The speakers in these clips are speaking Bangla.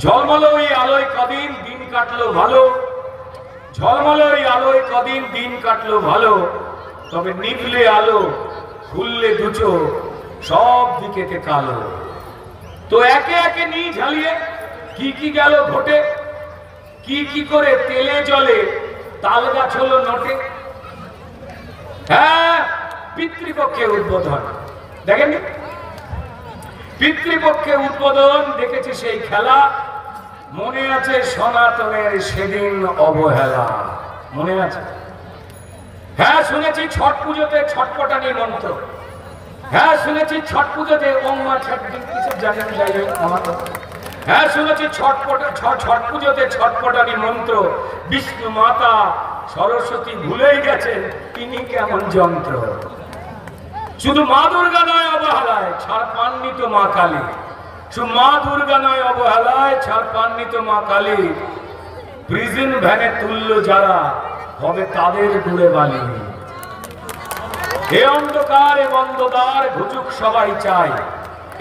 ঝলমলে ওই আলোয় কদিন দিন কাটলো ভালো, ঝলমলে ওই আলোয় কদিন দিন কাটলো ভালো, তবে নিভলে আলো খুললে দুচো সব দিকেতে কালো। তো একে একে নিয়ে ঝালিয়ে কি গেল ঘটে, কি করে তেলে জলে তাল গাছ হলো নটে। হ্যাঁ, পিতৃপক্ষে উদ্বোধন দেখেন, পিতৃপক্ষে উদ্বোধন দেখেছি সেই খেলা। মনে আছে সনাতনের সেদিন অবহেলা, মনে আছে? হ্যাঁ শুনেছি ছট পুজোতে ছটপটানি মন্ত্র, হ্যাঁ শুনেছি ছট পুজোতে ওম মা ছট কিসব জানেন যাই আমার। হ্যাঁ শুনেছি ছট পুজোতে ছটপটানি মন্ত্র। বিষ্ণু মাতা সরস্বতী ভুলেই গেছেন তিনি কেমন যন্ত্র। শুধু মা দুর্গা নয় অবহেলায় ছাড় পাননি তো মা কালী, শুধু মা দুর্গা নয় অবহেলায় ছাড় পাননি তো মা কালী। প্রিজন ভ্যানে তুললো যারা হবে তাদের গুড়ে বালি। এই অন্ধকার এ বন্ধদ্বার ঘুচুক সবাই চায়,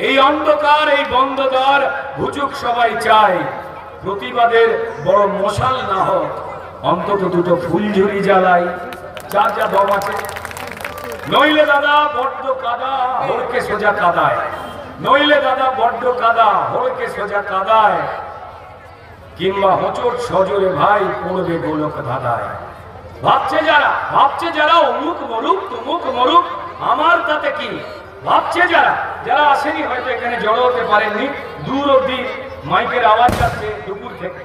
এই অন্ধকার এই বন্ধদ্বার ঘুচুক সবাই চায়। প্রতিবাদের বড় মশাল না হোক, অন্তত দুটো ফুলঝুরি জ্বালাই, যার যা দম আছে। নইলে দাদা বড্ড কাদা হড়কে সোজা কাদায়, নইলে দাদা বড্ড কাদা হড়কে সোজা কাদায়। কিংবা হোঁচট সজোরে ভাই পড়বে গোলক ধাঁধায়। ভাবছে যারা অমুক মরুক তমুক মরুক আমার তাতে কি। ভাবছে যারা আসেনি হয়তো এখানে জড়ো হতে পারেননি, দূর অব্দি মাইকের আওয়াজ যাচ্ছে দুপুর থেকে।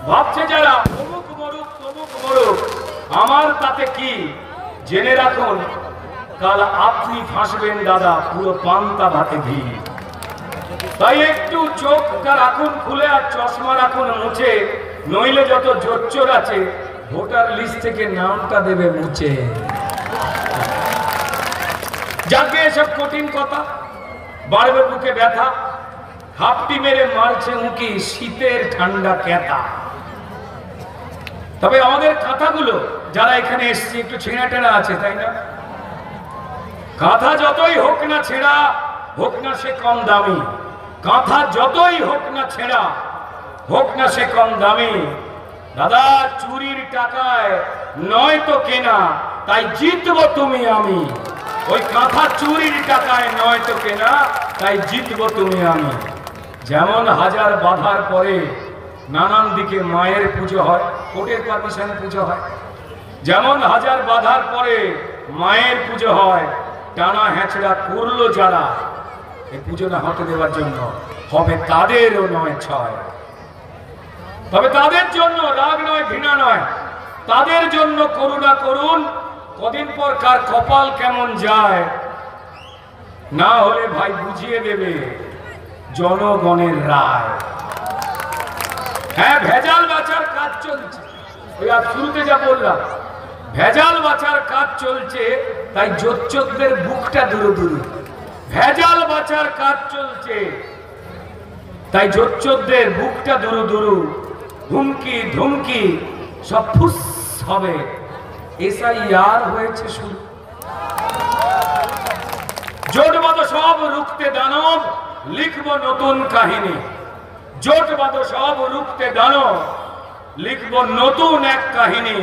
ভাবছে যারা অমুক মরুক তমুক মরুক আমার তাতে কি। জেনে রাখুন কাল আপনি ফাঁসবেন দাদা পুরো পান্তা ভাতে ঘি। তাই একটু চোখটা রাখুন খুলে আর চশমা রাখুন মুছে, নইলে যত জোচ্চোর আছে ভোটার লিস্ট থেকে নামটা দেবে মুছে। যাকে এসব কঠিন কথা বাড়বে বুকে ব্যথা, হাফটি মেরে মারছে উঁকি শীতের ঠান্ডা ক্যাতা। তবে আমাদের কাঁথাগুলো যারা এখানে এসছে একটু ছেঁড়া টেরা আছে তাই না? কাঁথা যতই হোক না ছেঁড়া হোক না সে কম দামি, কাঁথা যতই হোক না ছেঁড়া হোক না সে কম দামি। দাদা চুরির টাকায় নয় তো কেনা, তাই জিতবো তুমি আমি। ওই কাঁথা চুরির টাকায় নয় তো কেনা, তাই জিতবো তুমি আমি। যেমন হাজার বাধার পরে নানান দিকে মায়ের পুজো হয়, কোর্টের পারমিশনে পুজো হয়। যেমন হাজার বাধার পরে মায়ের পুজো হয়, টানা হ্যাঁচড়া করলো যারা এই পুজো না হতে দেওয়ার জন্য হবে তাদেরও নয় ছয়। তবে তাদের জন্য রাগ নয় ঘৃণা নয়, তাদের জন্য করুণা করুন। কদিন পর কার কপাল কেমন যায় না হলে ভাই বুঝিয়ে দেবে জনগণের রায়। হ্যাঁ ভেজাল বাঁচার কাজ চলছে, ওই শুরুতে যা বললাম ভেজাল বাঁচার কাজ চলছে, তাই জোচ্চোরদের বুকটা দুরু দুরু। ভেজাল বাঁচার কাজ চলছে তাই জোচ্চোরদের বুকটা দুরু দুরু। হুমকি ধুমকি সব ফুস হবে, এসআইআর হয়েছে শুরু। জোটবাদ সব রুখতে দানব লিখব নতুন কাহিনী, জোটবাদ সব রুখতে দানব লিখব নতুন এক কাহিনী।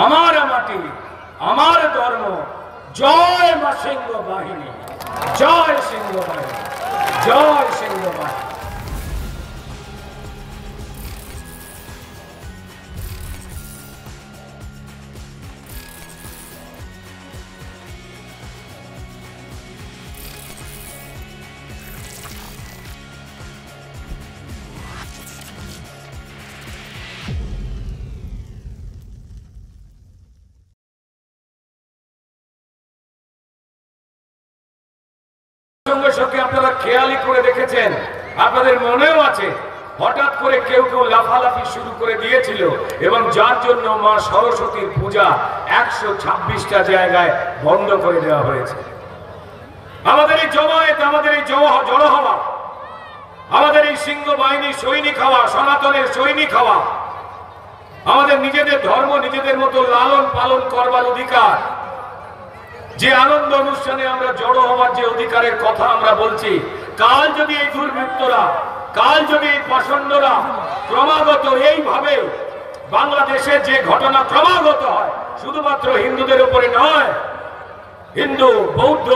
আমার মাটি আমার ধর্ম, জয় মা সিংহ বাহিনী, জয় সিংহ বাহিনী, জয় সিংহ বাহিনী। আপনারা খেয়ালি করে দেখেছেন, আপনাদের মনেও আছে হঠাৎ করে কেউ লাফালাফি শুরু করে দিয়েছিল এবং যার জন্য মা সরস্বতীর পূজা 126টা জায়গায় বন্ধ করে দেওয়া হয়েছে। আমাদের এই জমায়েত, আমাদের এই জড়ো হওয়া, আমাদের এই সিংহ বাহিনী সৈনিক হওয়া, সনাতনের সৈনিক হওয়া, আমাদের নিজেদের ধর্ম নিজেদের মতো লালন পালন করবার অধিকার, যে আনন্দ অনুষ্ঠানে আমরা জড়ো হওয়ার যে অধিকারের কথা আমরা বলছি, কাল যদি এই দুর্বৃত্তরা কাল যদি পাষণ্ডরা ক্রমাগত এইভাবে বাংলাদেশে যে ঘটনা ক্রমাগত হয়, শুধুমাত্র হিন্দুদের উপরে নয়, হিন্দু, বৌদ্ধ,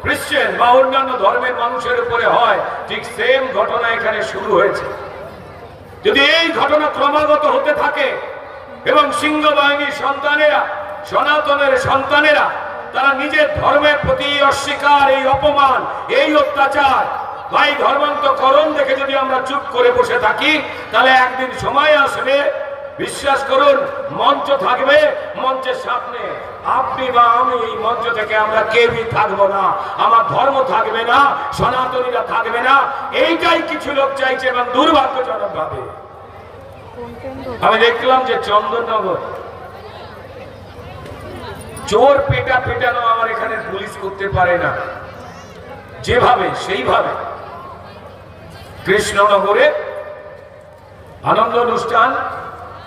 খ্রিস্টান বা অন্যান্য ধর্মের মানুষের উপরে হয়, ঠিক সেম ঘটনা এখানে শুরু হয়েছে। যদি এই ঘটনা ক্রমাগত হতে থাকে এবং সিংহবাহিনীর সন্তানেরা, সনাতনের সন্তানেরা তারা নিজের ধর্মের প্রতি অস্বীকার, এই অপমান, এই অত্যাচার, ভাই ধর্মান্তকরণ দেখে যদি আমরা চুপ করে বসে থাকি, তাহলে একদিন সময় আসবে, বিশ্বাস করুন, মঞ্চ থাকবে, মঞ্চের সামনে আপনি বা আমি এই মঞ্চ থেকে আমরা কেউই থাকবো না, আমার ধর্ম থাকবে না, সনাতনীরা থাকবে না। এইটাই কিছু লোক চাইছে এবং দুর্ভাগ্যজনক ভাবে আমি দেখলাম যে চন্দননগর চোর পেটানো আমার এখানে পুলিশ করতে পারে না, যেভাবে সেইভাবে কৃষ্ণনগরে আনন্দ অনুষ্ঠান,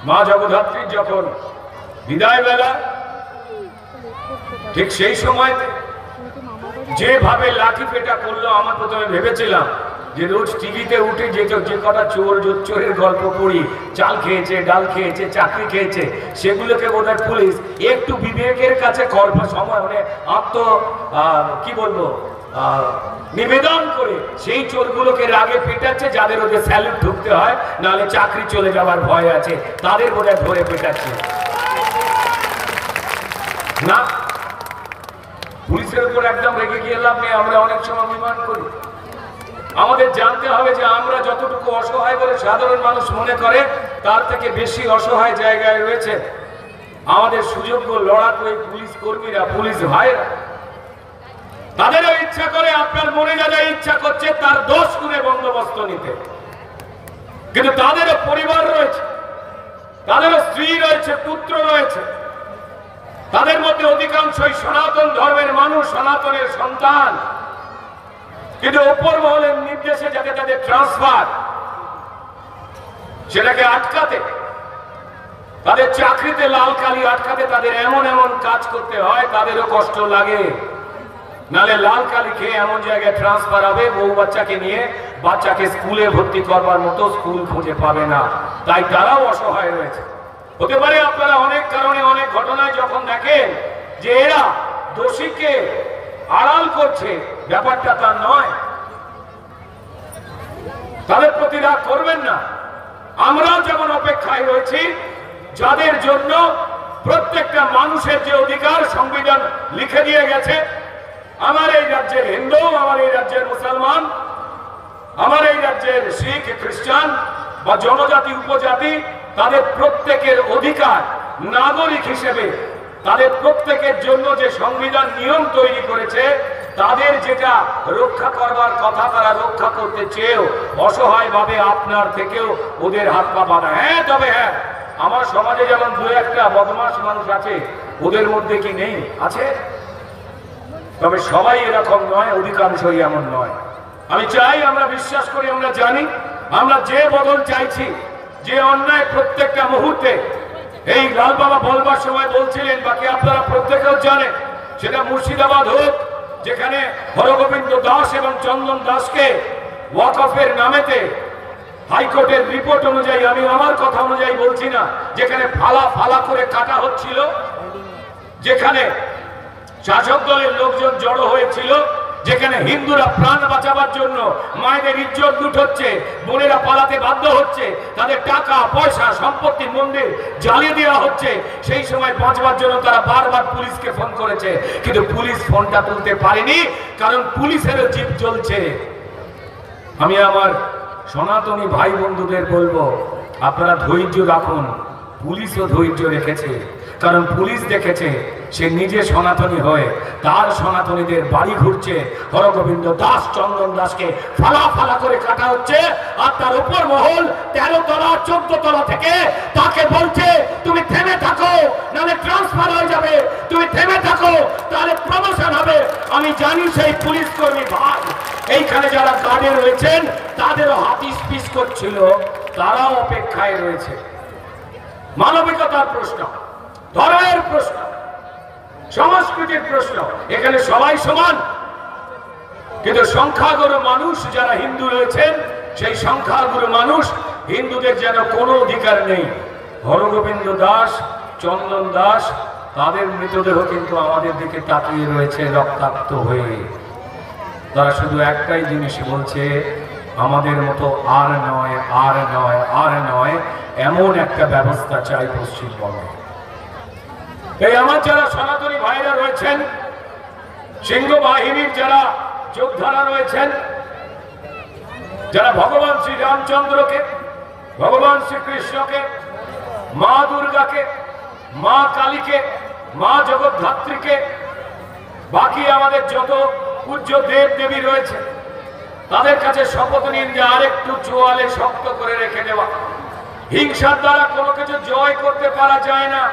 মা জগদ্ধাত্রীর যখন বিদায় বেলা, ঠিক সেই সময় যেভাবে লাঠি পেটা করলো, আমার প্রথমে ভেবেছিলাম যে রোজ টিভিতে উঠে যে কটা চোরের গল্প পড়ি, চাল খেয়েছে, ডাল খেয়েছে, চাকরি খেয়েছে, সেগুলোকে বোধহয় পুলিশ একটু বিবেকের কাছে সময় মানে কি বলবো নিবেদন করে সেই চোরগুলোকে রাগে পেটাচ্ছে, যাদের ওদের স্যালুট ঢুকতে হয়, নাহলে চাকরি চলে যাওয়ার ভয় আছে, তাদের বোধহয় ধরে পেটাচ্ছে না। পুলিশের উপর একদম রেগে গিয়ে লাভ নেই, আমরা অনেক সময় অভিমান করি। আমাদের জানতে হবে যে আমরা যতটুকু অসহায় বলে সাধারণ মানুষ মনে করে, তার থেকে বেশি অসহায় জায়গায় রয়েছে আমাদের সুযোগ্য লড়াকু এই পুলিশ কর্মীরা, পুলিশ ভাইরা। তাদেরও ইচ্ছা করে আপনার মনে যা যা ইচ্ছা করছে তার 10 গুণে বন্দোবস্ত নিতে, কিন্তু তাদেরও পরিবার রয়েছে, তাদেরও স্ত্রী রয়েছে, পুত্র রয়েছে, তাদের মধ্যে অধিকাংশই সনাতন ধর্মের মানুষ, সনাতনের সন্তান, কিন্তু উপর মহলের নির্দেশে যাতে তাদের ট্রান্সফার, সেটাকে আটকাতে, তাদের চাকরিতে লাল কালি আটকাতে তাদের এমন এমন কাজ করতে হয়, তাদেরও কষ্ট লাগে। নালে লাল কালি খেয়ে এমন জায়গায় ট্রান্সফার হবে, বউ বাচ্চাকে নিয়ে বাচ্চাকে স্কুলে ভর্তি করবার মতো স্কুল খুঁজে পাবে না, তাই তারাও অসহায় রয়েছে। হতে পারে আপনারা অনেক কারণে, অনেক ঘটনায় যখন দেখেন যে এরা দোষীকে আড়াল করছে, ব্যাপারটা তা নয়, তাদের প্রতি রাগ করবেন না। আমরাও যেমন অপেক্ষায় রয়েছি, যাদের জন্য প্রত্যেকটা মানুষের যে অধিকার সংবিধান লিখে দিয়ে গেছে, আমার এই রাজ্যের হিন্দু, আমার এই রাজ্যের মুসলমান, আমার এই রাজ্যের শিখ, খ্রিস্টান বা জনজাতি, উপজাতি, তাদের প্রত্যেকের অধিকার নাগরিক হিসেবে তাদের প্রত্যেকের জন্য যে সংবিধান নিয়ম তৈরি করেছে, তাদের যেটা রক্ষা করবার কথা তারা রক্ষা করতে চেয়েও অসহায় ভাবে আপনার থেকেও ওদের হাত পা বাঁধা। হ্যাঁ, তবে হ্যাঁ, আমার সমাজে যেমন দু একটা বদমাশ মানুষ আছে, ওদের মধ্যে কি নেই? আছে, তবে সবাই এরকম নয়, অধিকাংশই এমন নয়। আমি চাই, আমরা বিশ্বাস করি, আমরা জানি, আমরা যে বদল চাইছি, যে অন্যায় প্রত্যেকটা মুহূর্তে এই লাল বাবা বলবার সময় বলছিলেন, বাকি আপনারা প্রত্যেকেও জানেন, সেটা মুর্শিদাবাদ হোক, যেখানে হরগোবিন্দ দাস এবং চন্দন দাসকে ওয়াকফের নামেতে হাইকোর্টের রিপোর্ট অনুযায়ী, আমি আমার কথা অনুযায়ী বলছি না, যেখানে ফালা ফালা করে কাটা হচ্ছিল, যেখানে শাসক দলের লোকজন জড়ো হয়েছিল, যেখানে হিন্দুরা প্রাণ বাঁচাবার জন্য মায়েদের ইজ্জত লুট হচ্ছে, বোনেরা পালাতে বাধ্য হচ্ছে, তাদের টাকা পয়সা সম্পত্তি মন্দির জ্বালিয়ে দেওয়া হচ্ছে, সেই সময় বাঁচবার জন্য তারা বারবার পুলিশকে ফোন করেছে, কিন্তু পুলিশ ফোনটা তুলতে পারেনি, কারণ পুলিশেরও জিভ জ্বলছে। আমি আমার সনাতনী ভাই বন্ধুদের বলবো, আপনারা ধৈর্য রাখুন, পুলিশও ধৈর্য রেখেছে, কারণ পুলিশ দেখেছে সে নিজে সনাতনী হয়ে তার সনাতনীদের বাড়ি ঘুরছে, হরগোবিন্দ দাস, চন্দন দাসকে ফালা ফালা করে কাটা হচ্ছে, আর তার উপর মহল 13 তলা 14 তলা থেকে তাকে বলছে তুমি থেমে থাকো, নাহলে ট্রান্সফার হয়ে যাবে, তুমি থেমে থাকো, তাহলে প্রমোশন হবে। আমি জানি সেই পুলিশ কর্মী ভাই এইখানে যারা গার্ডে রয়েছেন, তাদেরও হাতিস পিস করছিল, তারাও অপেক্ষায় রয়েছে। মানবিকতার প্রশ্ন, ধর্মের প্রশ্ন, সংস্কৃতির প্রশ্ন, এখানে সবাই সমান, কিন্তু সংখ্যাগুরু মানুষ যারা হিন্দু রয়েছেন, সেই সংখ্যাগুরু মানুষ হিন্দুদের যেন কোনো অধিকার নেই। হরগোবিন্দ দাস, চন্দন দাস, তাদের মৃতদেহ কিন্তু আমাদের দিকে তাকিয়ে রয়েছে রক্তাক্ত হয়ে। তারা শুধু একটাই জিনিস বলছে, আমাদের মতো আর নয়, আর নয়, আর নয়, এমন একটা ব্যবস্থা চাই পশ্চিমবঙ্গে। এই আমার যারা সনাতনী ভাইরা রয়েছেন, সিংহ বাহিনীর যারা যোদ্ধারা রয়েছেন, যারা ভগবান শ্রী রামচন্দ্রকে, ভগবান শ্রীকৃষ্ণকে, মা দুর্গাকে, মা কালীকে, মা জগদ্ধাত্রীকে, বাকি আমাদের যত পূজ্য দেব দেবী রয়েছে, তাদের কাছে শপথ নিন যে আরেকটু চোয়ালে শক্ত করে রেখে দেওয়া। হিংসার দ্বারা কোনো কিছু জয় করতে পারা যায় না।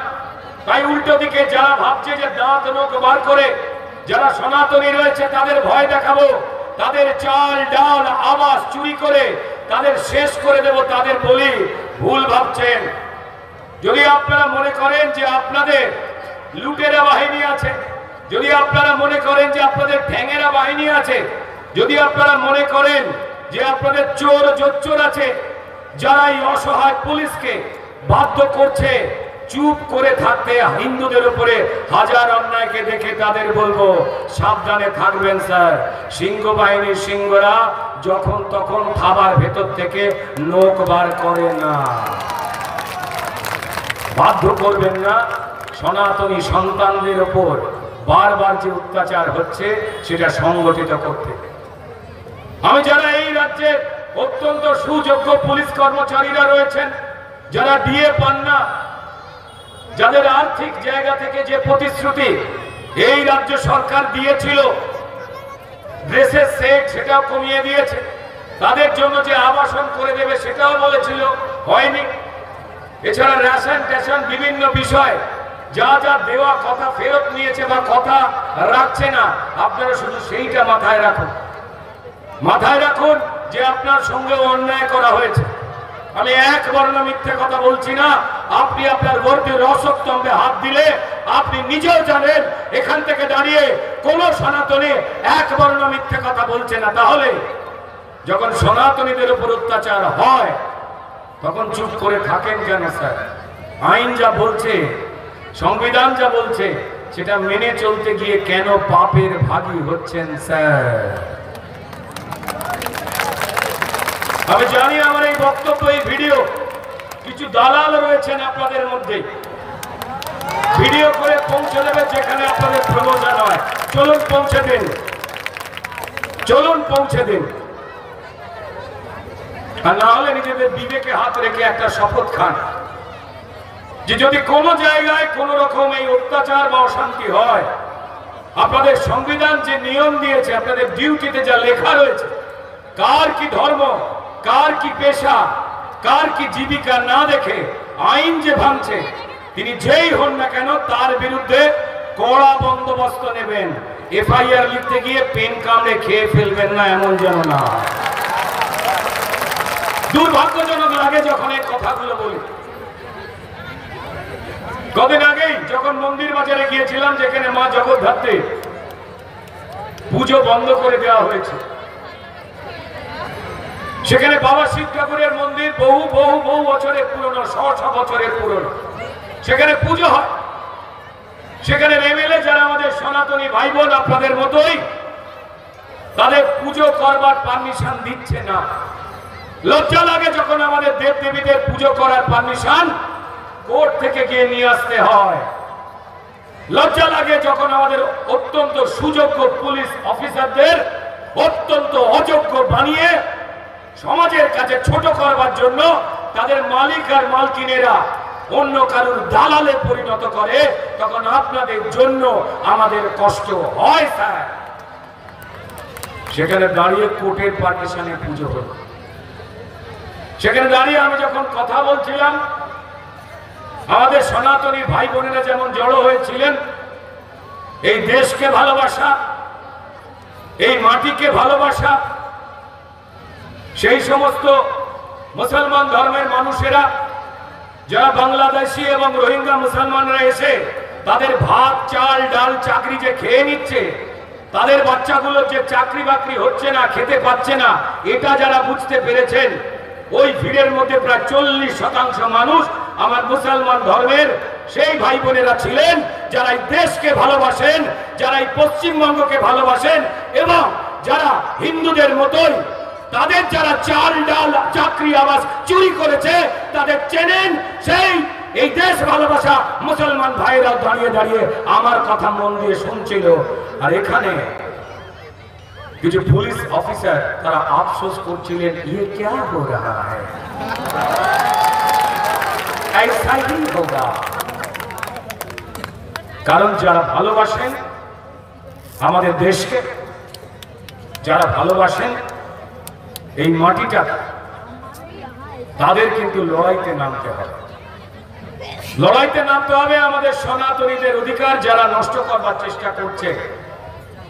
তাই উল্টো দিকে যারা ভাবছে যে দাঁত নখ বার করে যারা সনাতনী রয়েছে তাদের ভয় দেখাবো, তাদের চাল ডাল আবাস চুরি করে তাদের শেষ করে দেব, তাদের বলি ভুল ভাবছেন। যদি আপনারা মনে করেন যে আপনাদের লুটেরা বাহিনী আছে, যদি আপনারা মনে করেন যে আপনাদের ঠ্যাঙেরা বাহিনী আছে, যদি আপনারা মনে করেন যে আপনাদের চোর জোচ্চোর আছে, যারা এই অসহায় পুলিশকে বাধ্য করছে চুপ করে থাকতে, হিন্দুদের উপরে হাজার অন্যায়কে দেখে তাদের বলবো সাবধানে থাকবেন স্যার। সিংহ বাহিনীর সিংহরা যখন তখন খাবার ভেতর থেকে নখ বার করে না। বাধ্য করবেন না সনাতনী সন্তানদের উপর বারবার যে অত্যাচার হচ্ছে সেটা সংগঠিত করতে। আমি যারা এই রাজ্যে অত্যন্ত সুযোগ্য পুলিশ কর্মচারীরা রয়েছেন, যারা ডিএ পান না, যাদের আর্থিক জায়গা থেকে যে প্রতিশ্রুতি এই রাজ্য সরকার দিয়েছিল, ড্রেসের সেট সেটাও কমিয়ে দিয়েছে, তাদের জন্য যে আবাসন করে দেবে সেটাও বলেছিল, হয়নি। এছাড়া রেশন টেশন বিভিন্ন বিষয় যা যা দেওয়া কথা ফেরত নিয়েছে বা কথা রাখছে না, আপনারা শুধু সেইটা মাথায় রাখুন। মাথায় রাখুন যে আপনার সঙ্গে অন্যায় করা হয়েছে। আমি এক বর্ণ মিথ্যে কথা বলছি না। আপনি আপনার গর্বের রসস্তম্ভে হাত দিলে আপনি নিজেও জানেন এখান থেকে দাঁড়িয়ে কোন সনাতনী এক বর্ণ মিথ্যে কথা বলছে না। তাহলে যখন সনাতনীদের উপর অত্যাচার হয় তখন চুপ করে থাকেন কেন স্যার? আইন যা বলছে, সংবিধান যা বলছে সেটা মেনে চলতে গিয়ে কেন পাপের ভাগী হচ্ছেন স্যার? আমি জানি আমার এই বক্তব্য, এই ভিডিও কিছু দালাল রয়েছেন আপনাদের মধ্যে, ভিডিও করে পৌঁছে দেবে যেখানে আপনাদের প্রয়োজন হয়। চলুন পৌঁছে দিন, চলুন পৌঁছে দিন। আর না হলে নিজেদের বিবেকে হাত রেখে একটা শপথ খান যে যদি কোনো জায়গায় কোন রকম এই অত্যাচার বা অশান্তি হয়, আপনাদের সংবিধান যে নিয়ম দিয়েছে, আপনাদের ডিউটিতে যা লেখা রয়েছে, কার কি ধর্ম, কার কি পেশা, কার কি জীবিকা না দেখে আইন যে ভাঙছে, তিনি যেই হন না কেন তার বিরুদ্ধে কড়া বন্দোবস্ত নেবেন। এফআইআর লিখতে গিয়ে পেন কামড়ে খেয়ে ফেলবেন না, এমন যেন না। দুর্ভাগ্যজনক লাগে যখন এই কথাগুলো বলি। কদিন আগেই যখন মন্দির বাজারে গিয়েছিলাম, যেখানে মা জগদ্ধাত্রী পুজো বন্ধ করে দেওয়া হয়েছে, সেখানে বাবা শিব ঠাকুরের মন্দির বহু বহু বহু বছরের পুরনো, 100 বছরের পুরনো, সেখানে পুজো হয়। সেখানে এমএলএ যারা আমাদের সনাতনী ভাই বোন আপনাদের মতোই, তাদের পুজো করবার পারমিশন দিচ্ছে না। লজ্জা লাগে যখন আমাদের দেব দেবীদের পুজো করার পারমিশন কোর্ট থেকে গিয়ে নিয়ে আসতে হয়। লজ্জা লাগে যখন আমাদের অত্যন্ত সুযোগ্য পুলিশ অফিসারদের অত্যন্ত অযোগ্য বানিয়ে সমাজের কাছে ছোট করবার জন্য তাদের মালিক আর মালকিনেরা অন্য কারুর দালালে পরিণত করে, তখন আপনাদের জন্য আমাদের কষ্ট হয় স্যার। সেখানে দাঁড়িয়ে কোর্টের পারমিশনে পুজো হলো। সেখানে দাঁড়িয়ে আমি যখন কথা বলছিলাম, আমাদের সনাতনী ভাই বোনেরা যেমন জড়ো হয়েছিলেন, এই দেশকে ভালোবাসা, এই মাটিকে ভালোবাসা, সেই সমস্ত মুসলমান ধর্মের মানুষেরা যারা বাংলাদেশি এবং রোহিঙ্গা মুসলমানরা এসে তাদের ভাত চাল ডাল চাকরি যে খেয়ে নিচ্ছে, তাদের বাচ্চাগুলোর যে চাকরি বাকরি হচ্ছে না, খেতে পাচ্ছে না, এটা যারা বুঝতে পেরেছেন, ওই ভিড়ের মধ্যে প্রায় 40% মানুষ আমার মুসলমান ধর্মের সেই ভাই বোনেরা ছিলেন, যারা এই দেশকে ভালোবাসেন, যারা এই পশ্চিমবঙ্গকে ভালোবাসেন, এবং যারা হিন্দুদের মতোই তাদের যারা চাল ডাল চাকরি আবাস চুরি করেছে তাদের চেনেন। সেই এই দেশ ভালোবাসা মুসলমান ভাইরা দাঁড়িয়ে দাঁড়িয়ে আমার কথা মন দিয়ে শুনছিল। আর এখানে কিছু পুলিশ অফিসার তারা আফসোস করছিলেন, ये क्या हो रहा है, ऐसा ही होगा। কারণ যারা ভালোবাসেন আমাদের দেশকে, যারা ভালোবাসেন এই মাটিটা, তাদের কিন্তু লড়াইতে নামতে হবে। লড়াইতে নামতে হবে আমাদের সনাতনীদের অধিকার যারা নষ্ট করবার চেষ্টা করছে,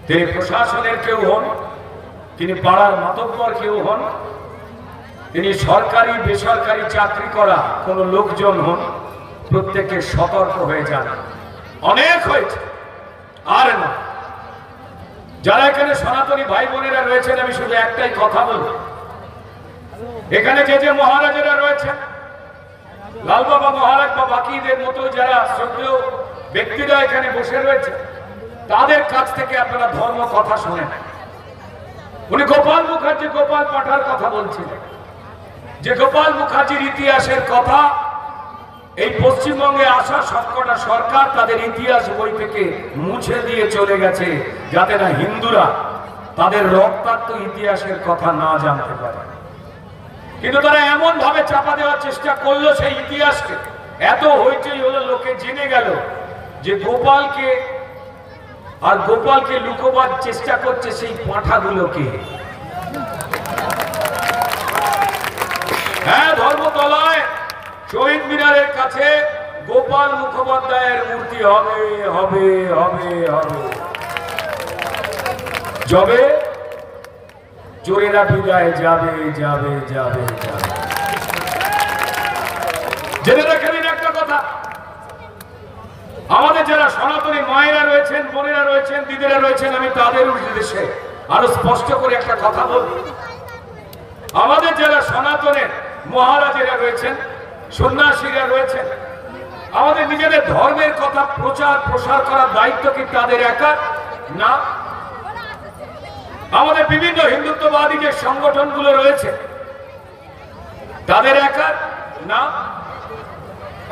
তিনি প্রশাসনের কেউ হন, তিনি পাড়ার মাতব্বর কেউ হন, তিনি সরকারি বেসরকারি চাকরি করা কোন লোকজন হন, প্রত্যেকে সতর্ক হয়ে যান। অনেক হয়েছে, আর না। যারা এখানে সনাতনী ভাই বোনেরা রয়েছেন, আমি শুধু একটাই কথা বলবো, এখানে যে যে মহারাজেরা রয়েছেন, লাল বাবা মহারাজ বা বাকিদের মতো যারা শ্রদ্ধেয় ব্যক্তিরা এখানে বসে রয়েছে, তাদের কাছ থেকে আপনারা ধর্ম কথা শোনেন। উনি গোপাল মুখার্জি, গোপাল পাঠার কথা বলছিলেন, যে গোপাল মুখার্জির ইতিহাসের কথা এই পশ্চিমবঙ্গে আসা সবকটা সরকার তাদের ইতিহাস বই থেকে মুছে দিয়ে চলে গেছে, যাতে না হিন্দুরা তাদের রক্তাক্ত ইতিহাসের কথা না জানতে পারে। কিন্তু তারা এমন ভাবে চাপা দেওয়ার চেষ্টা করলো সেই ইতিহাসকে, এত হইচই হলো, লোকে জেনে গেল যে গোপালকে আর গোপালকে লুকোবার চেষ্টা করছে সেই পাঁঠাগুলোকে। হ্যাঁ, ধর্মতলায় শহীদ মিনারের কাছে গোপাল মুখোপাধ্যায়ের মূর্তি হবে হবে হবে হবে, যবে চোরেরা বিদায় যাবে যাবে যাবে যাবে। জেনে রাখেন একটা কথা, আমাদের যারা সনাতনী মায়েরা রয়েছেন, বোনেরা রয়েছেন, দিদিরা রয়েছেন, আমি তাদের উদ্দেশ্যে আরো স্পষ্ট করে একটা কথা বলব। আমাদের যারা সনাতনের মহারাজেরা রয়েছেন, সন্ন্যাসীরা রয়েছেন, আমাদের নিজেদের ধর্মের কথা প্রচার প্রসার করার দায়িত্ব কি তাদের একা? না। আমাদের বিভিন্ন হিন্দুত্ববাদী যে সংগঠনগুলো রয়েছে তাদের একা? না।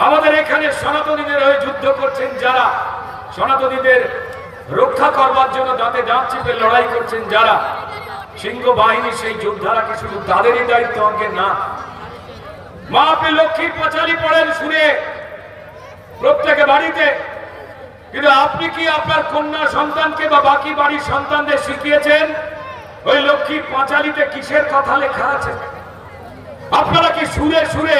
আমাদের এখানে সনাতনীদের হয়ে যুদ্ধ করছেন যারা, সনাতনীদের রক্ষা করবার জন্য দাঁতে দাঁত চেপে লড়াই করছেন যারা, সিংহ বাহিনী, সেই যোদ্ধারা কি শুধু তাদেরই দায়িত্ব? অঙ্কে না। মা, আপনি লক্ষ্মীর পাঁচালী পড়েন শুনে প্রত্যেকে বাড়িতে, কিন্তু আপনি কি আপনার কন্যা সন্তানকে বা বাকি বাড়ির সন্তানদের শিখিয়েছেন ওই লক্ষ্মীর পাঁচালীতে কিসের কথা লেখা আছে? আপনারা কি সুরে সুরে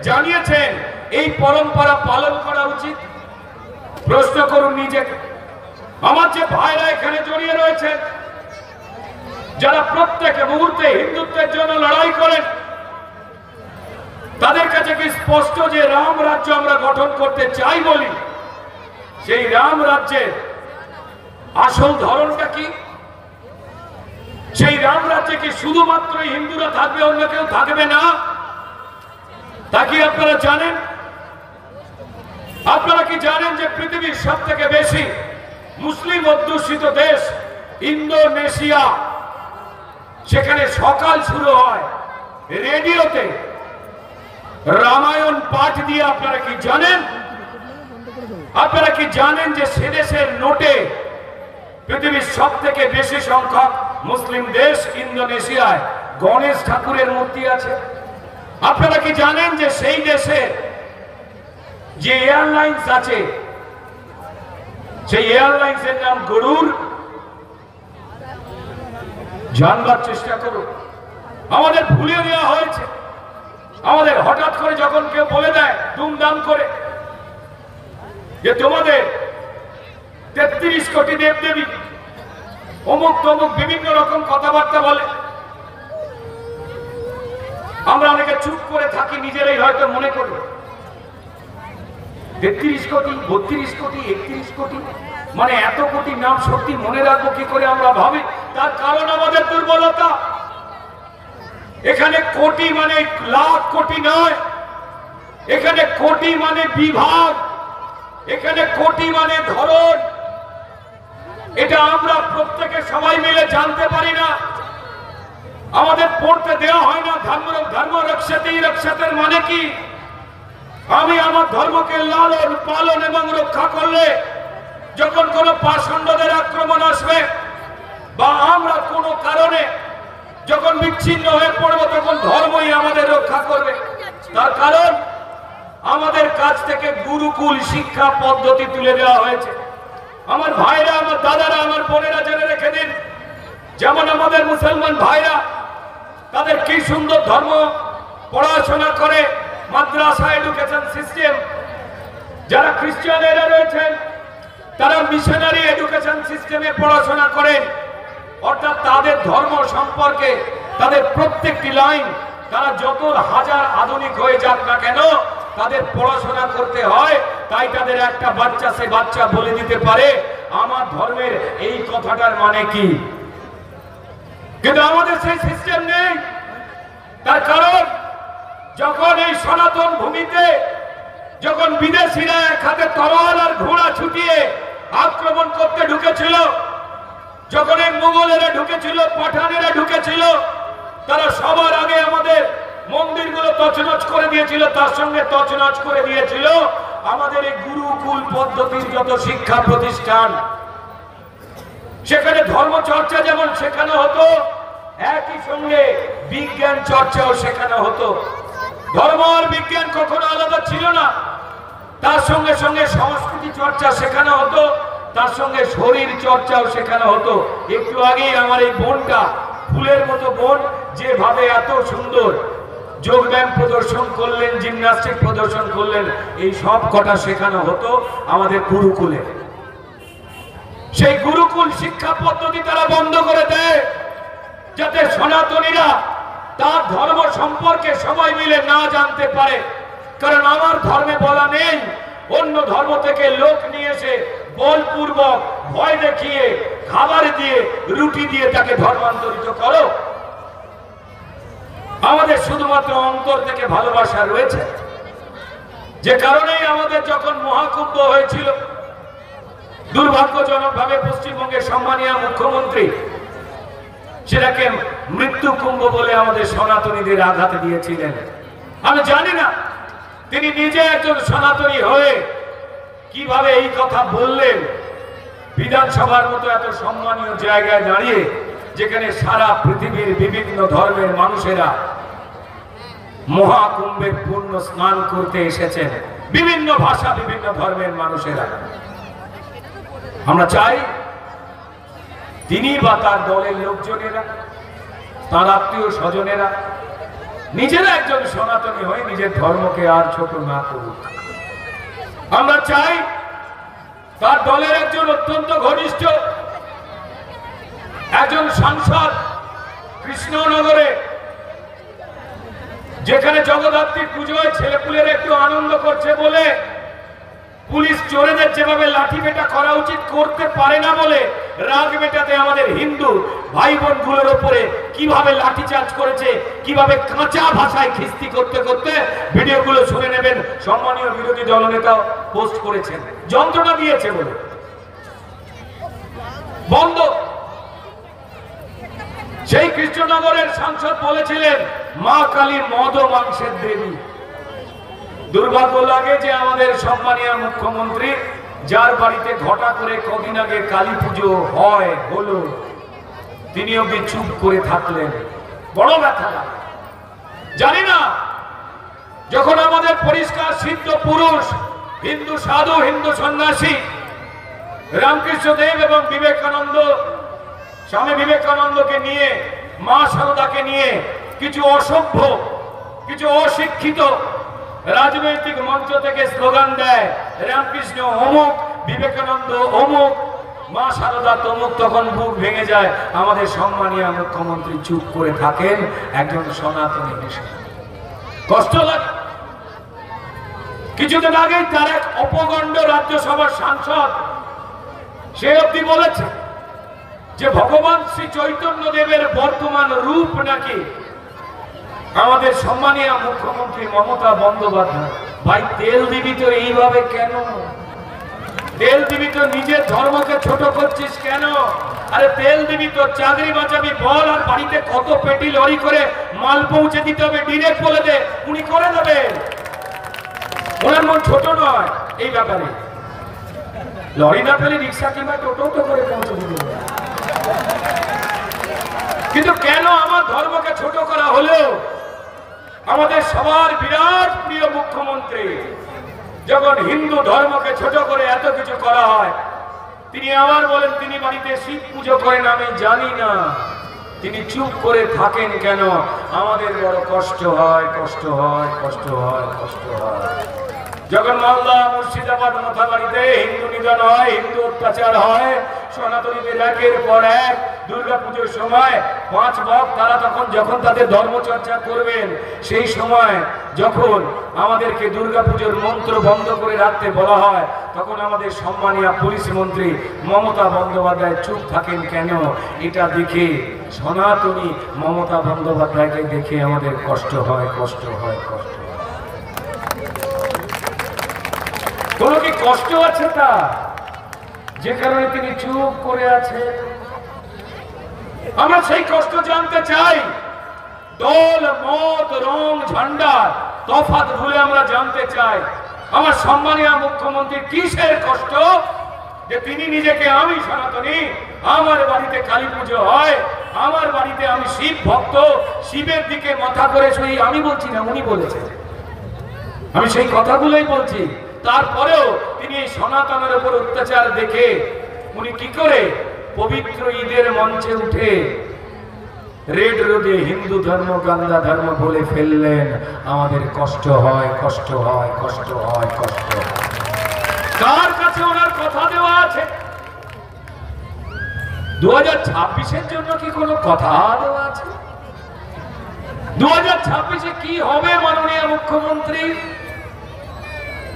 জানিয়েছেন এই পরম্পরা পালন করা উচিত? প্রশ্ন করুন নিজেকে। আমার যে ভাইরা এখানে জড়িয়ে রয়েছেন, যারা প্রত্যেক মুহূর্তে হিন্দুত্বের জন্য লড়াই করেন, তাদের কাছে কি স্পষ্ট যে রাম রাজ্য আমরা গঠন করতে চাই বলি, সেই রাম রাজ্যের আসল ধরনটা কি? সেই রাম রাজ্যে কি শুধুমাত্র হিন্দুরা থাকবে, অন্য কেউ থাকবে না? তা কি আপনারা জানেন? আপনারা কি জানেন যে পৃথিবীর সব থেকে বেশি মুসলিম অধ্যুষিত দেশ ইন্দোনেশিয়া, সেখানে সকাল শুরু হয় রেডিওতে রামায়ণ পাঠ দিয়ে। আপনারা কি জানেন? আপনারা কি জানেন যে সে দেশের নোটে পৃথিবীর সব থেকে বেশি সংখ্যক মুসলিম দেশ ইন্দোনেশিয়ায় গণেশ ঠাকুরের মূর্তি আছে? আপনারা কি জানেন যে সেই দেশে যে এয়ারলাইন্স আছে, সেই এয়ারলাইন্সের নাম গরুর? জানবার চেষ্টা করুন। আমাদের ভুলে দেওয়া হয়েছে। আমাদের হঠাৎ করে যখন কেউ বলে দেয় দুমদাম করে যে তোমাদের 33 কোটি দেবদেবী, অমুক তমুক বিভিন্ন রকম কথাবার্তা বলে, আমরা অনেকে চুপ করে থাকি, নিজেরাই হয়তো মনে করি 33 কোটি, 32 কোটি, 31 কোটি, মানে এত কোটি নাম সত্যি মনে রাখবো কি করে আমরা ভাবি? তার কারণ আমাদের দুর্বলতা। এখানে কোটি মানে লাখ কোটি নয়, এখানে কোটি মানে বিভাগ, এখানে কোটি মানে ধরন। এটা আমরা প্রত্যেকে সবাই মিলে জানতে পারি না, আমাদের পড়তে দেওয়া হয় না। ধর্ম রক্ষাতের মানে কি? আমি আমার ধর্মকে লালন পালন এবং রক্ষা করলে যখন কোনো পাষণ্ডদের আক্রমণ আসবে বা আমরা কোনো কারণে যখন বিচ্ছিন্ন হয়ে পড়বো, তখন ধর্মই আমাদের রক্ষা করবে। তার কারণ আমাদের কাছ থেকে গুরুকুল শিক্ষা পদ্ধতি তুলে দেওয়া হয়েছে। আমার ভাইরা, আমার দাদারা, আমার বোনেরা জেনে রেখে দিন, যেমন আমাদের মুসলমান ভাইরা তাদের কি সুন্দর ধর্ম পড়াশোনা করে, মাদ্রাসা এডুকেশন সিস্টেম। যারা খ্রিস্টানেরা রয়েছেন তারা মিশনারি এডুকেশন সিস্টেমে পড়াশোনা করেন, অর্থাৎ তাদের ধর্ম সম্পর্কে তাদের প্রত্যেকটি লাইন, তারা যত হাজার আধুনিক হয়ে যাক না কেন, তাদের পড়াশোনা করতে হয়। তাই তাদের একটা বাচ্চা, সে বাচ্চা বলে দিতে পারে আমার ধর্মের এই কথাটার মানে কি। কিন্তু আমাদের সেই সিস্টেম নেই। তার কারণ যখন এই সনাতন ভূমিতে যখন বিদেশিরা এক হাতে তরোয়াল আর ঘোড়া ছুটিয়ে আক্রমণ করতে ঢুকেছিল, যখন এই মুঘলেরা ঢুকেছিল, পাঠানেরা ঢুকেছিল, তারা সবার আগে আমাদের মন্দিরগুলো তছনছ করে দিয়েছিল, তার সঙ্গে তছনছ করে দিয়েছিল আমাদের এই গুরুকুল পদ্ধতির যত শিক্ষা প্রতিষ্ঠান। সেখানে ধর্ম চর্চা যেমন শেখানো হতো, একই সঙ্গে বিজ্ঞান চর্চাও শেখানো হতো। ধর্ম আর বিজ্ঞান কখনো আলাদা ছিল না। তার সঙ্গে সঙ্গে সংস্কৃতি চর্চা শেখানো হতো, তার সঙ্গে শরীর চর্চাও শেখানো হতো। একটু আগেই আমার এই বোনটা, ফুলের মতো বোন, যেভাবে এত সুন্দর যোগব্যায়াম প্রদর্শন করলেন, জিমন্যাস্টিক প্রদর্শন করলেন, এই সব কটা শেখানো হতো আমাদের গুরুকুলে। সেই গুরুকুল শিক্ষা পদ্ধতি তারা বন্ধ করে দেয়, যাতে সনাতনীরা তার ধর্ম সম্পর্কে সবাই মিলে না জানতে পারে। কারণ আমার ধর্মে বলা নেই অন্য ধর্ম থেকে লোক নিয়ে এসে বলপূর্বক ভয় দেখিয়ে খাবার দিয়ে রুটি দিয়ে তাকে ধর্মান্তরিত করো। আমাদের শুধুমাত্র অন্তর থেকে ভালোবাসা রয়েছে, যে কারণেই আমাদের যখন মহাকুম্ভ হয়েছিল, দুর্ভাগ্যজনকভাবে পশ্চিমবঙ্গের সম্মানীয় মুখ্যমন্ত্রী সেটাকে মৃত্যু কুম্ভ বলে আমাদের সনাতনীদের আঘাত দিয়েছিলেন। আমি জানি না তিনি নিজে একজন সনাতনী হয়ে কিভাবে এই কথা বললেন বিধানসভার মতো এত সম্মানীয় জায়গায় দাঁড়িয়ে, যেখানে সারা পৃথিবীর বিভিন্ন ধর্মের মানুষেরা মহাকুম্ভের পূর্ণ স্নান করতে এসেছেন, বিভিন্ন ভাষা, বিভিন্ন ধর্মের মানুষেরা। আমরা চাই তিনি বা তার দলের লোকজনেরা, তার আত্মীয় স্বজনেরা নিজেরা একজন সনাতনী হয়ে নিজের ধর্মকে আর ছোট না করুক। আমরা চাই তার দলের একজন অত্যন্ত ঘনিষ্ঠ একজন সাংসদ কৃষ্ণনগরে, যেখানে জগদ্ধাত্রী পুজোয় ছেলেপুলের একটু আনন্দ করছে বলে পুলিশ চোরেদের যেভাবে লাঠি পেটা করা উচিত করতে পারে না বলে রাগ মেটাতে আমাদের হিন্দু ভাই বোনগুলোর উপরে কিভাবে লাঠিচার্জ করেছে, কিভাবে কাঁচা ভাষায় খিস্তি করতে করতে ভিডিওগুলো শুনে নেবেন। সম্মানীয় বিরোধী দলনেতা পোস্ট করেছেন, যন্ত্রণা দিয়েছে বলে বন্ধ। সেই কৃষ্ণনগরের সাংসদ বলেছিলেন মা কালী মদ ও মাংসের দেবী। দুর্ভাগ্য লাগে যে আমাদের সম্মানীয় মুখ্যমন্ত্রী, যার বাড়িতে ঘটা করে কদিন আগে কালী পুজো হলো, তিনি ওকে চুপ করে থাকলেন। বড় ব্যথা লাগে। জানি না যখন আমাদের পরিষ্কার সিদ্ধ পুরুষ হিন্দু সাধু, হিন্দু সন্ন্যাসী রামকৃষ্ণ দেব এবং বিবেকানন্দ, স্বামী বিবেকানন্দকে নিয়ে, মা সারদাকে নিয়ে কিছু অসভ্য, কিছু অশিক্ষিত রাজনৈতিক মঞ্চ থেকে স্লোগান দেয় রামকৃষ্ণ অমুক, বিবেকানন্দ অমুক, মা সারদা তমুক, তখন বুক ভেঙে যায়। আমাদের সম্মানীয় মুখ্যমন্ত্রী চুপ করে থাকেন একজন সনাতনী হিসেবে। কষ্ট লাগে। কিছুদিন আগেই তার এক অপগণ্ড রাজ্যসভার সাংসদ সে অবধি বলেছে যে ভগবান শ্রী চৈতন্য দেবের বর্তমান রূপ নাকি আমাদের সম্মানীয় মুখ্যমন্ত্রী মমতা বন্দ্যোপাধ্যায়। ভাই তেল দিবি তো এইভাবে কেন? তেল দিবি তো নিজের ধর্মকে ছোট করছিস কেন? আরে তেল দিবি তো চাকরি বাঁচাবি বল, আর বাড়িতে কত পেটি লরি করে মাল পৌঁছে দিতে হবে ডিরেক্ট বলে দে, উনি করে দেবে। ওনার মন ছোট নয় এই ব্যাপারে। লরি না পেলে রিক্সা কিংবা টোটো তো করে পৌঁছে দিতে হবে। কিন্তু কেন আমার ধর্মকে ছোট করা হলো? আমাদের সবার বিরাট প্রিয় মুখ্যমন্ত্রী যখন হিন্দু ধর্মকে ছোট করে এত কিছু করা হয়, তিনি আবার বলেন তিনি বাড়িতে শিব পুজো করেন। আমি জানি না তিনি চুপ করে থাকেন কেন। আমাদের বড় কষ্ট হয়, কষ্ট হয়, কষ্ট হয়, কষ্ট হয়। যখন মালদা মুর্শিদাবাদ মথাবাড়িতে হিন্দু নিধন হয়, হিন্দু অত্যাচার হয়, সনাতনীদের একের পর এক দুর্গাপুজোর সময় 5 ভক্ত তারা তখন যখন তাদের ধর্মচর্চা করবেন, সেই সময় যখন আমাদেরকে দুর্গাপুজোর মন্ত্র বন্ধ করে রাখতে বলা হয়, তখন আমাদের সম্মানীয় পুলিশ মন্ত্রী মমতা বন্দ্যোপাধ্যায় চুপ থাকেন কেন? এটা দেখে সনাতনী মমতা বন্দ্যোপাধ্যায়কে দেখে আমাদের কষ্ট হয়, কষ্ট হয়, কষ্ট হয়। কোন কি কষ্ট আছে তা যে কারণে তিনি চুপ করে আছে? আমরা সেই কষ্ট জানতে চাই। দল মত রং ঝান্ডা তফাৎ ভুলে আমরা জানতে চাই আমার সম্মানীয় মুখ্যমন্ত্রী কিসের কষ্ট যে তিনি নিজেকে আমি সনাতনী, আমার বাড়িতে কালী পুজো হয়, আমার বাড়িতে আমি শিব ভক্ত, শিবের দিকে মাথা করে শুই। আমি বলছি না, উনি বলেছেন, আমি সেই কথাগুলোই বলছি। তারপরেও তিনি এই সনাতনের উপর অত্যাচার দেখে উনি কি করে পবিত্র ঈদের মঞ্চে উঠে রেড রোডে হিন্দু ধর্ম গান্ধা ধর্ম বলে ফেললেন। আমাদের কষ্ট হয়, কষ্ট হয়, কষ্ট হয়, কষ্ট হয়। কার কাছে ওনার কথা দেওয়া আছে? 2026-এর জন্য কি কোনো কথা দেওয়া আছে? 2026-এ কি হবে মাননীয় মুখ্যমন্ত্রী?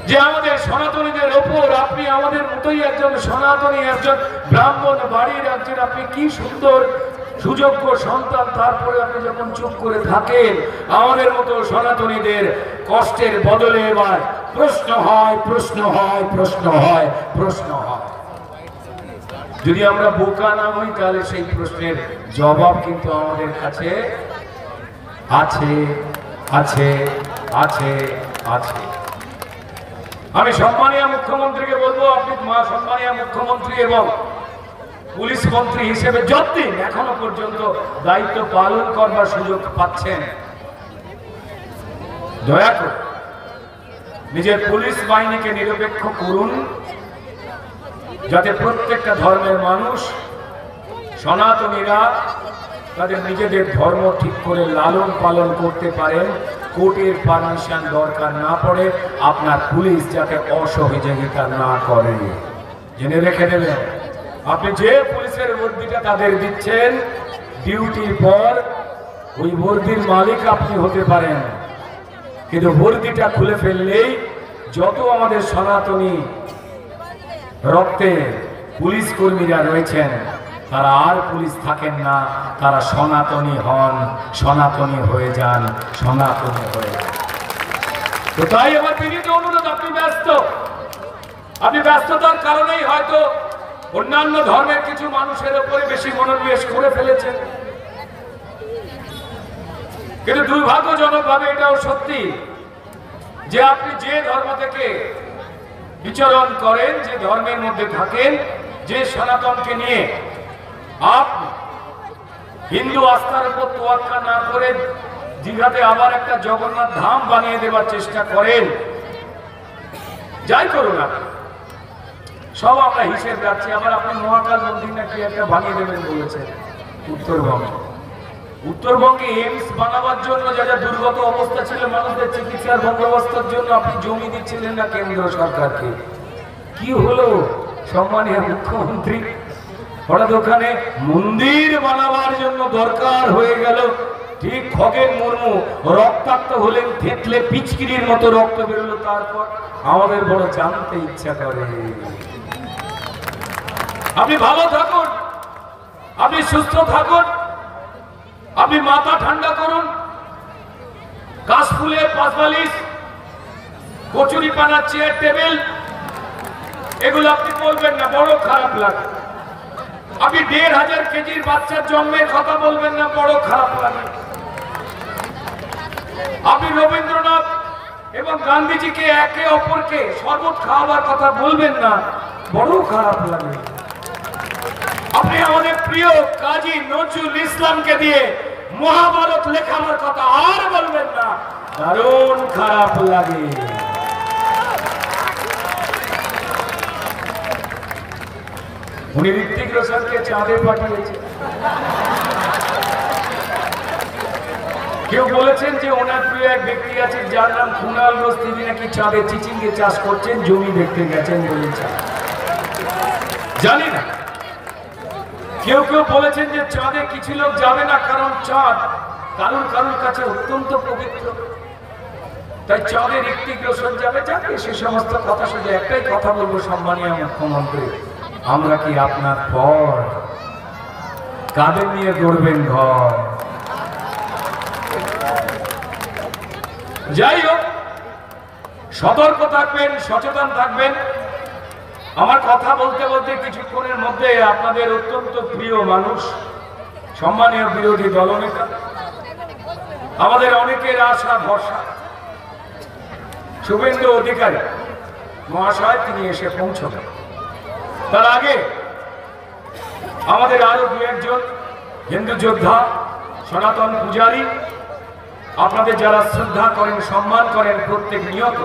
যে আমাদের সনাতনীদের ওপর আপনি আমাদের মতোই একজন সনাতনী, একজন ব্রাহ্মণ বাড়ির একজন, আপনি কি সুন্দর সুযোগ্য সন্তান, তারপরে আপনি যখন চুপ করে থাকেন আমাদের মতো সনাতনীদের কষ্টের বদলে এবার প্রশ্ন হয়, প্রশ্ন হয়, প্রশ্ন হয়, প্রশ্ন হয়। যদি আমরা বোকা না হই তাহলে সেই প্রশ্নের জবাব কিন্তু আমাদের কাছে আছে, আছে, আছে, আছে। আমি সম্মানীয় মুখ্যমন্ত্রীকে বলবো, আপনি সম্মানীয় মুখ্যমন্ত্রী এবং পুলিশ মন্ত্রী হিসেবে যতদিন এখনো পর্যন্ত দায়িত্ব পালন করবার সুযোগ পাচ্ছেন, দয়া করে নিজের পুলিশ বাহিনীকে নিরপেক্ষ করুন, যাতে প্রত্যেকটা ধর্মের মানুষ সনাতনীরা তাদের নিজেদের ধর্ম ঠিক করে লালন পালন করতে পারেন। কোর্টের পারমিশন দরকার না পড়ে, আপনার পুলিশ যাতে অসহযোগিতা না করে। জেনে রেখে দেবেন, আপনি যে পুলিশের বর্দিটা তাদের দিচ্ছেন ডিউটির পর, ওই বর্দির মালিক আপনি হতে পারেন, কিন্তু বর্দিটা খুলে ফেললেই যত আমাদের সনাতনী রক্তে পুলিশ কর্মীরা রয়েছেন তারা আর পুলিশ থাকেন না, তারা সনাতনী হন, সনাতনী হয়ে যান, সনাতনী হয়ে যান। তো তাই আমার বিনীত অনুরোধ, আপনি ব্যস্ত, আপনি ব্যস্ততার কারণেই হয়তো অন্যান্য ধর্মের কিছু মানুষের উপরে বেশি মনোনিবেশ করে ফেলেছেন, কিন্তু দুর্ভাগ্যজনক ভাবে এটাও সত্যি যে আপনি যে ধর্ম থেকে বিচরণ করেন, যে ধর্মের মধ্যে থাকেন, যে সনাতনকে নিয়ে আপনি হিন্দু আস্থার উপর তোয়াক্কা না করে দীঘাতে আবার একটা জগন্নাথ ধাম বানিয়ে দেওয়ার চেষ্টা করেন, যাই করুন আপনি, সব আমরা হিসেব রাখছি। আবার আপনি মহাকাল মন্দির নাকি একটা বানিয়ে দেবেন বলেছেন উত্তরবঙ্গে। উত্তরবঙ্গে এইমস বানাবার জন্য যা যা দুর্গত অবস্থা ছিল মানুষদের চিকিৎসার বন্দোবস্তের জন্য আপনি জমি দিচ্ছিলেন না কেন্দ্র সরকারকে। কি হলো সম্মানীয় মুখ্যমন্ত্রী? হঠাৎ ওখানে মন্দির বানাবার জন্য দরকার হয়ে গেল। ঠিক খগেন মুর্মু রক্তাক্ত হলেন, থেতলে পিচকিরির মতো রক্ত বেরোলো। তারপর আমাদের বড় জানতে ইচ্ছা করে আপনি ভালো থাকুন, আপনি সুস্থ থাকুন, আপনি মাথা ঠান্ডা করুন। কাশফুলের পাঁচবালিশ, কচুরি পানা, চেয়ার টেবিল, এগুলো আপনি বলবেন না, বড় খারাপ লাগে। আপনি ১,৫০০ কেজির বাচ্চার জন্মের কথা বলবেন না, বড় খারাপ লাগে। আপনি রবীন্দ্রনাথ এবং গান্ধীজিকে একে অপরকে শরবত খাওয়াবার কথা বলবেন না, বড় খারাপ লাগে। আপনি আমাদের প্রিয় কাজী নজরুল ইসলামকে দিয়ে মহাভারত লেখাবার কথা আর বলবেন না, দারুণ খারাপ লাগে। উনি ঋত্বিক রোশনকে চাঁদে পাঠিয়েছে। কেউ বলেছেন যে ওনার প্রিয় এক ব্যক্তি আছে যার নাম কুণাল ঘোষ, তিনি নাকি চাঁদে চিচিঙ্গে চাষ করছেন, জমি দেখতে গেছেন বলেছেন, জানি না। কেউ কেউ বলেছেন যে চাঁদে কিছু লোক যাবে না, কারণ চাঁদ কারুর কারুর কাছে অত্যন্ত পবিত্র, তাই চাঁদে ঋত্বিক রোশন যাবে। যাকে সে সমস্ত কথা শুধু একটাই কথা বলবো, সম্মানীয় মুখ্যমন্ত্রী, আমরা কি আপনার পর কাদের নিয়ে গড়বেন ঘর? যাই হোক, সতর্ক থাকবেন, সচেতন থাকবেন। আমার কথা বলতে বলতে কিছুক্ষণের মধ্যে আপনাদের অত্যন্ত প্রিয় মানুষ, সম্মানীয় বিরোধী দলনেতা, আমাদের অনেকের আশা ভরসা শুভেন্দু অধিকারী মহাশয়, তিনি এসে পৌঁছবেন। তার আগে আমাদের আরো দু একজন হিন্দু যোদ্ধা, সনাতন পূজারী, আপনাদের যারা শ্রদ্ধা করেন, সম্মান করেন প্রত্যেক নিয়ত,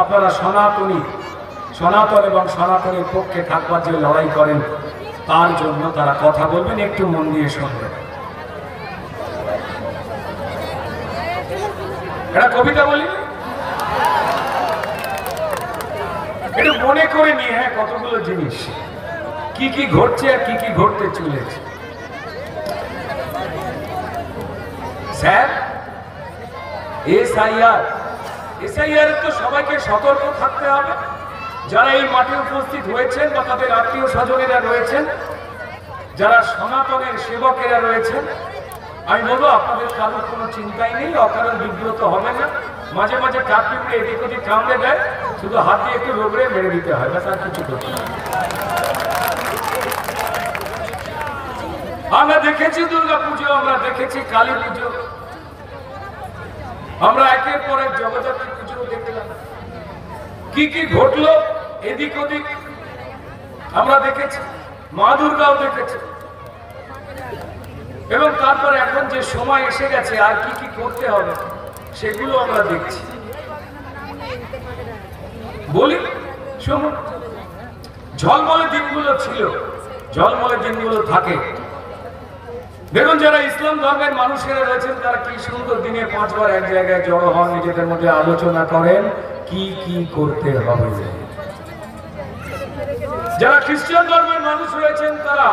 আপনারা সনাতন এবং সনাতনের পক্ষে থাকবার যে লড়াই করেন, তার জন্য তারা কথা বলবেন, একটু মন দিয়ে শুনবেন। একটা কবিতা বলি, একটু মনে করে নিয়ে, হ্যাঁ, কতগুলো জিনিস কি কি ঘটছে আর কি কি ঘটতে চলেছে। স্যার, এসআইআর তো সবাইকে সতর্ক থাকতে হবে। যারা এই মাঠে উপস্থিত হয়েছেন বা তাদের আত্মীয় স্বজনেরা রয়েছেন, যারা সনাতনের সেবকেরা রয়েছেন, আমি বলবো আপনাদের কারোর কোনো চিন্তাই নেই, অকারণ বিব্রত হবে না। মাঝে মাঝে কাপড়ে এদিক ওদিক কামড়ে দেয়, শুধু হাত দিয়ে একটু রোগড়ে মেরে দিতে হয়, ব্যাস আর কিছু করতে হয়। আমরা দেখেছি দুর্গা পুজো, আমরা দেখেছি কালী পুজো, আমরা একের পর এক জগদ্ধাত্রী পুজো দেখলাম। কি কি ঘটলো এদিক ওদিক আমরা দেখেছি, মা দুর্গাও দেখেছি। এবং তারপরে এখন যে সময় এসে গেছে আর কি কি করতে হবে সেগুলো আমরা দেখছি। বলি শুনুন, ঝলমলে দিনগুলো ছিল, ঝলমলে দিনগুলো থাকে। দেখুন, যারা ইসলাম ধর্মের মানুষেরা রয়েছেন তারা কি সুন্দর দিনে 5 বার এক জায়গায় জড়ো হন, নিজেদের মধ্যে আলোচনা করেন কি কি করতে হবে। যারা খ্রিস্টান ধর্মের মানুষ রয়েছেন তারা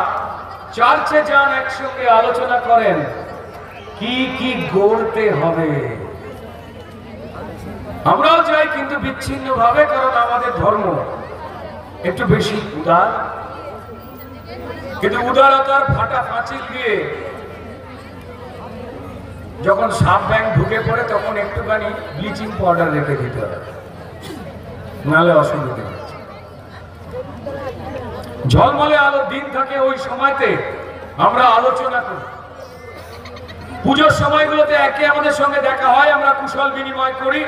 চার্চে যান, একসঙ্গে আলোচনা করেন কি কি গড়তে হবে। আমরাও যাই, কিন্তু বিচ্ছিন্ন ভাবে, কারণ আমাদের ধর্ম একটু বেশি উদার। কিন্তু উদারতার ফাটা ফাঁচিল দিয়ে যখন সাপ ব্যাং ঢুকে পড়ে, তখন একটুখানি ব্লিচিং পাউডার রেখে দিতে হবে, নাহলে অসুবিধা হচ্ছে। ঝলমলে আলো দিন থাকে, ওই সময়তে আমরা আলোচনা করি। পুজোর সময়গুলোতে একে আমাদের সঙ্গে দেখা হয়, আমরা কুশল বিনিময় করি,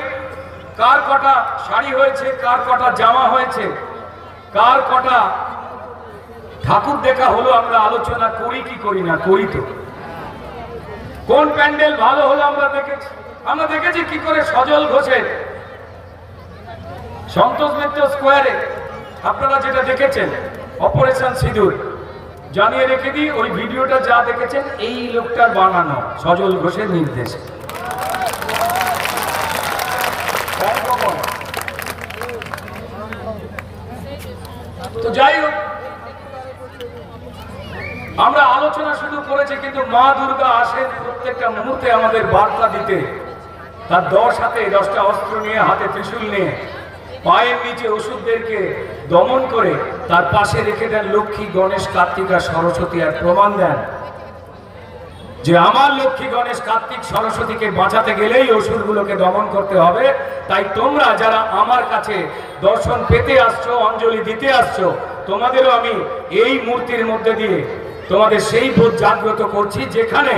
কার কটা শাড়ি হয়েছে, কার কটা জামা হয়েছে, কার কটা ঠাকুর দেখা হলো, আমরা আলোচনা করি কি করি না, করি তো। কোন প্যান্ডেল ভালো হলো আমরা দেখেছি কি করে সজল ঘোষের সন্তোষ মিত্র স্কোয়ারে আপনারা যেটা দেখেছেন অপারেশন সিঁদুর, জানিয়ে রেখে দিই, ওই ভিডিওটা যা দেখেছেন এই লোকটার বানানো, সজল ঘোষের নির্দেশে। তো যাই হোক, আমরা আলোচনা শুরু করেছি, কিন্তু মা দুর্গা আসেন প্রত্যেকটা মুহূর্তে আমাদের বার্তা দিতে। তার 10 হাতে 10টা অস্ত্র নিয়ে, হাতে ত্রিশূল নিয়ে, পায়ের নিচে ওষুধদেরকে দমন করে তার পাশে রেখে দেন লক্ষ্মী, গণেশ, কার্তিক আর সরস্বতী, আর প্রমাণ দেন যে আমার লক্ষ্মী, গণেশ, কার্তিক, সরস্বতীকে বাঁচাতে গেলেই অসুরগুলোকে দমন করতে হবে। তাই তোমরা যারা আমার কাছে দর্শন পেতে আসছো, অঞ্জলি দিতে আসছো, তোমাদেরও আমি এই মূর্তির মধ্যে দিয়ে তোমাদের সেই বোধ জাগ্রত করছি, যেখানে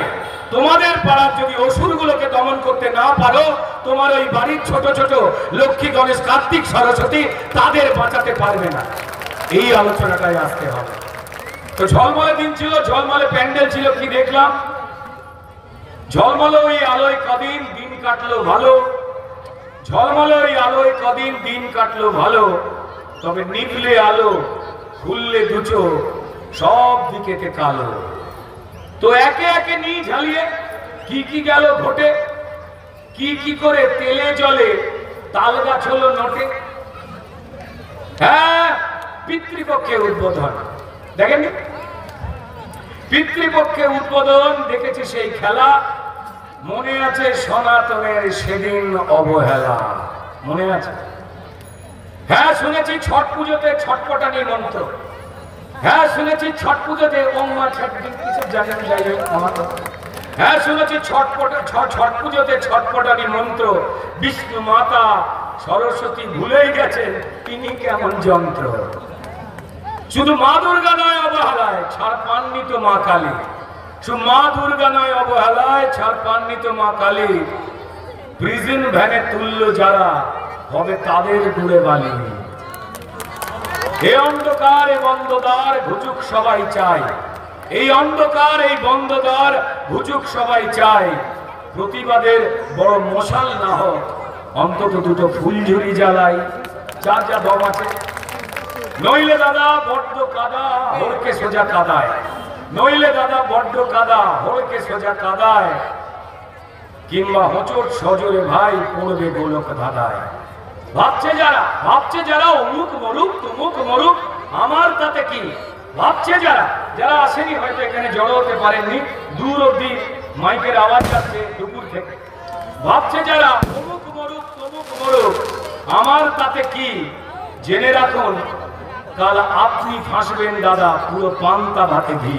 তোমাদের পাড়ার যদি অসুরগুলোকে দমন করতে না পারো, তোমার ওই বাড়ির ছোট ছোট লক্ষ্মী, গণেশ, কার্তিক, সরস্বতী তাদের বাঁচাতে পারবে না। এই আলোচনাটাই আসতে হবে। তো ঝলমলে দিন ছিল, ঝলমলে প্যান্ডেল ছিল, কি দেখলাম? ঝলমলে ওই আলোয় কদিন দিন কাটলো ভালো, ঝলমলে ওই আলোয় কদিন দিন কাটলো ভালো, তবে নিভলে আলো, খুললে দুচো, সব দিকেতে কালো। তো একে একে নিয়ে ঝালিয়ে কি কি গেল ঘটে, কি কি করে তেলে জলে তাল গাছ হলো নোটে। হ্যাঁ, পিতৃপক্ষে উদ্বোধন দেখেন, পিতৃপক্ষে উদ্বোধন দেখেছি সেই খেলা, মনে আছে সনাতনের সেদিন অবহেলা, মনে আছে? হ্যাঁ, শুনেছি ছট পুজোতে ছটপটানি মন্ত্র, হ্যাঁ শুনেছি ছট পুজোতে ওম মা ছট কিছু জানেন যাই আমার, হ্যাঁ শুনেছি ছট পুজোতে ছটপটানি মন্ত্র, বিষ্ণু মাতা সরস্বতী ভুলেই গেছেন তিনি কেমন যন্ত্র। শুধু মা দুর্গা নয় অবহেলায় ছাড় পাননি তো মা কালী, শুধু মা দুর্গা নয় অবহেলায় ছাড় পাননি তো মা কালী, প্রিজন ভ্যানে তুললো যারা হবে তাদের ডুবে বালি। এই অন্ধকার এ বন্ধদ্বার ঘুচুক সবাই চাই, এই অন্ধকার এই বন্ধদ্বার ঘুচুক সবাই চাই, প্রতিবাদের বড় মশাল না হোক, অন্তত দুটো ফুলঝুরি জ্বালাই, যার যা দম আছে। নইলে দাদা বড্ড কাদা হড়কে সোজা কাদায়, নইলে দাদা বড্ড কাদা হড়কে সোজা কাদায়, কিংবা হোঁচট সজোরে ভাই পড়বে গোলক ধাঁধায়। ভাবছে যারা অমুক মরুক তমুক মরুক আমার তাতে কি, ভাবছে যারা আসেনি, হয়তো এখানে জড়ো হতে পারেননি, দূর অব্দি মাইকের আওয়াজ যাচ্ছে দুপুর থেকে, ভাবছে যারা অমুক মরুক তমুক মরুক আমার তাতে কি, জেনে রাখুন কাল আপনি ফাঁসবেন দাদা পুরো পান্তা ভাতে ঘি।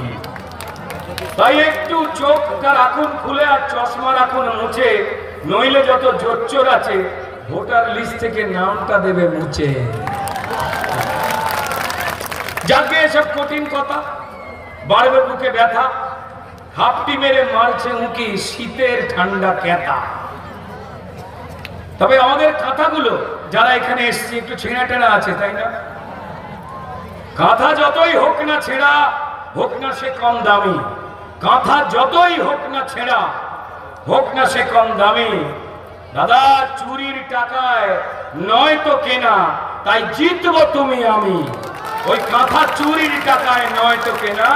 তাই একটু চোখটা রাখুন খুলে আর চশমা রাখুন মুছে, নইলে যত জোচ্চোর আছে ভোটার লিস্ট থেকে নামটা দেবে মুছে। যাকে এসব কঠিন কথা, বাড়বে বুকে ব্যথা, হাফটি মেরে মারছে উঁকি শীতের ঠান্ডা ক্যাতা। তবে আমাদের কাঁথাগুলো যারা এখানে এসছে একটু ছেঁড়া টেরা আছে, তাই না? কাঁথা যতই হোক না ছেঁড়া, হোক না সে কম দামি, কাঁথা যতই হোক না ছেঁড়া, হোক না সে কম দামি, দাদা চুরির টাকায় নয় তো কেনা, তাই জিতবো তুমি আমি। ওই কাঁথা চুরির টাকায় নয় তো কেনা,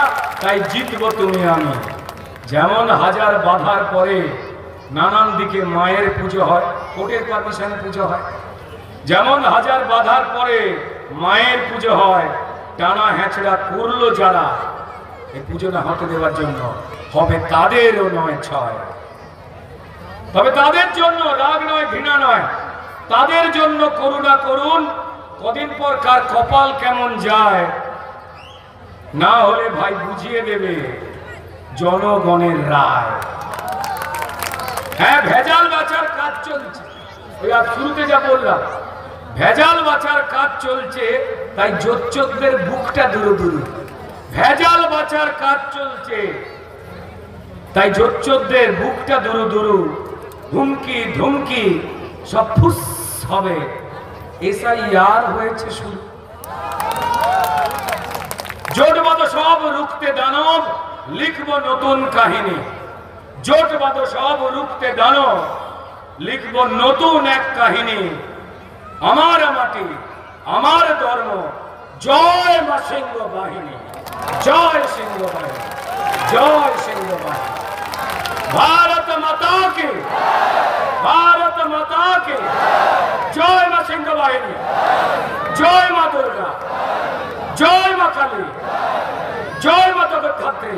তাই জিতবো তুমি আমি। যেমন হাজার বাধার পরে নানান দিকে মায়ের পুজো হয়, কোর্টের পারমিশনে পুজো হয়, যেমন হাজার বাধার পরে মায়ের পুজো হয়, টানা হ্যাঁচড়া করলো যারা এই পুজো না হতে দেওয়ার জন্য, হবে তাদেরও নয় ছয়। তবে তাদের জন্য রাগ নয় ঘৃণা নয়, তাদের জন্য করুণা করুন, কদিন পর কার কপাল কেমন যায়, না হলে ভাই বুঝিয়ে দেবে জনগণের রায়। হ্যাঁ, ভেজাল বাঁচার কাজ চলছে, ওই আর শুরুতে যা বললাম, ভেজাল বাঁচার কাজ চলছে, তাই জোচ্চোরদের বুকটা দুরু দুরু। ভেজাল বাঁচার কাজ চলছে, তাই জোচ্চোরদের বুকটা দুরু দুরু, হুমকি ধুমকি সব ফুস হবে, এসআইআর হয়েছে শুরু। জোটবাদ সব রুখতে দানব, লিখব নতুন কাহিনী। জোটবাদ সব রুখতে দানব, লিখব নতুন এক কাহিনী। আমার মাটি আমার ধর্ম, জয় মা সিংহ বাহিনী, জয় সিংহ বাহিনী, জয় সিংহ বাহিনী। भारत माता की, भारत माता की जय मां सिंह बाहिनी, जय मां दुर्गा, जय मां काली, जय मां जगत धात्री।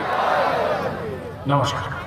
नमस्कार।